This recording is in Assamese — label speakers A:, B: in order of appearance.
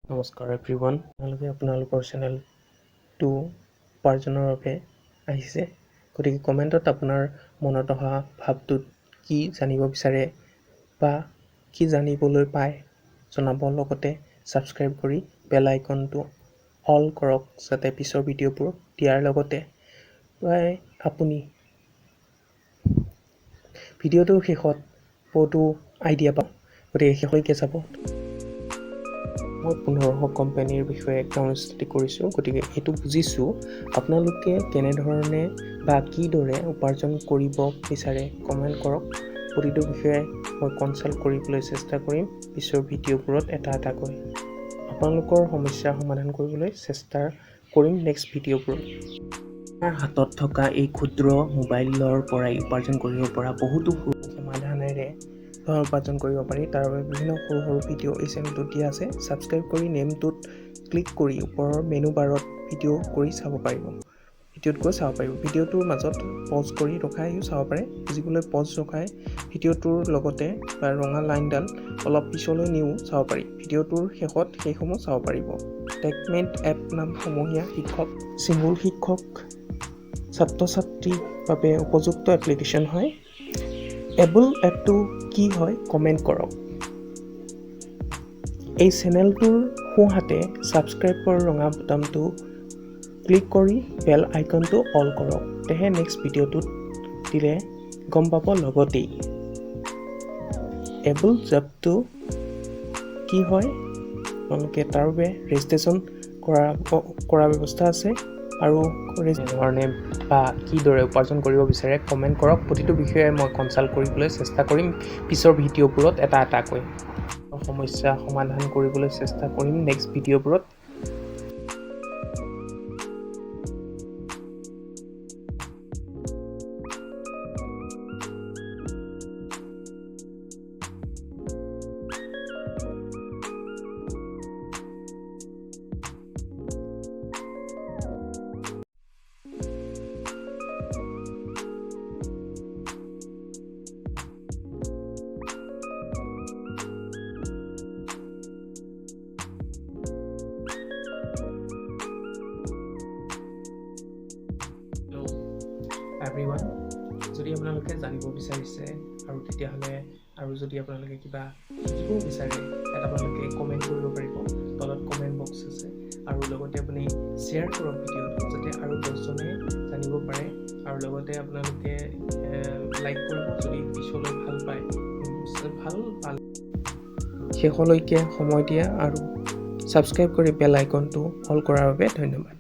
A: নমস্কাৰ এভৰিৱান, আপোনালোকৰ চেনেলটো উপাৰ্জনৰ বাবে আহিছে। গতিকে কমেণ্টত আপোনাৰ মনত অহা ভাৱটোত কি জানিব বিচাৰে বা কি জানিবলৈ পায় জনাব। লগতে ছাবস্ক্ৰাইব কৰি বেল আইকনটো অল কৰক, যাতে পিছৰ ভিডিঅ'বোৰ দিয়াৰ লগতে প্ৰায় আপুনি ভিডিঅ'টোৰ শেষত বহুতো আইডিয়া পাব। গতিকে শেষলৈকে চাব। মই 1500 কোম্পানীৰ বিষয়ে একাউণ্ট ষ্টাডি কৰিছোঁ। গতিকে এইটো বুজিছোঁ আপোনালোকে কেনেধৰণে বা কিদৰে উপাৰ্জন কৰিব বিচাৰে কমেণ্ট কৰক। প্ৰতিটো বিষয়ে মই কনচাল্ট কৰিবলৈ চেষ্টা কৰিম পিছৰ ভিডিঅ'বোৰত এটা এটাকৈ। আপোনালোকৰ সমস্যা সমাধান কৰিবলৈ চেষ্টা কৰিম নেক্সট ভিডিঅ'বোৰত। আমাৰ হাতত থকা এই ক্ষুদ্ৰ মোবাইলৰ পৰাই উপাৰ্জন কৰিব পৰা বহুতো সমাধানেৰে উপাৰ্জন কৰিব পাৰি। তাৰ বাবে বিভিন্ন সৰু সৰু ভিডিঅ' এই চেনেলটোত দিয়া আছে। ছাবস্ক্ৰাইব কৰি নেমটোত ক্লিক কৰি ওপৰৰ মেনু বাৰত ভিডিঅ' কৰি চাব পাৰিব। ভিডিঅ'ত গৈ চাব পাৰিব। ভিডিঅ'টোৰ মাজত পজ কৰি ৰখাইও চাব পাৰে। বুজিবলৈ পজ ৰখাই ভিডিঅ'টোৰ লগতে বা ৰঙা লাইনডাল অলপ পিছলৈ নিও চাব পাৰি। ভিডিঅ'টোৰ শেষত সেইসমূহ চাব পাৰিব। টেকমেণ্ট এপ নাম সমূহীয়া শিক্ষক চিংগুল শিক্ষক ছাত্ৰ ছাত্ৰীৰ বাবে উপযুক্ত এপ্লিকেশ্যন হয়। এবল এপটো কি হয় কমেণ্ট কৰক। এই চেনেলটোৰ সোঁহাতে ছাবস্ক্ৰাইবৰ ৰঙা বুটামটো ক্লিক কৰি বেল আইকনটো অল কৰক। তেহে নেক্সট ভিডিঅ'টোত দিলে গম পাব। লগতেই এবল জবটো কি হয় আপোনালোকে তাৰ বাবে ৰেজিষ্ট্ৰেশ্যন কৰা ব্যৱস্থা আছে। আৰু ধৰণে বা কিদৰে উপাৰ্জন কৰিব বিচাৰে কমেণ্ট কৰক। প্ৰতিটো বিষয়ে মই কনচাল্ট কৰিবলৈ চেষ্টা কৰিম পিছৰ ভিডিঅ'বোৰত এটা এটাকৈ। সমস্যা সমাধান কৰিবলৈ চেষ্টা কৰিম নেক্সট ভিডিঅ'বোৰত। এভৰিৱান, যদি আপোনালোকে জানিব বিচাৰিছে আৰু তেতিয়াহ'লে আৰু যদি আপোনালোকে কিবা শিকিব বিচাৰে তাত আপোনালোকে কমেণ্ট কৰিব পাৰিব। তলত কমেণ্ট বক্স আছে। আৰু লগতে আপুনি শ্বেয়াৰ কৰক ভিডিঅ'টো, যাতে আৰু 10জনে জানিব পাৰে। আৰু লগতে আপোনালোকে লাইক কৰিব যদি পিছলৈ ভাল পায়। শেষলৈকে সময় দিয়া আৰু ছাবস্ক্ৰাইব কৰি বেল আইকনটো অল কৰাৰ বাবে ধন্যবাদ।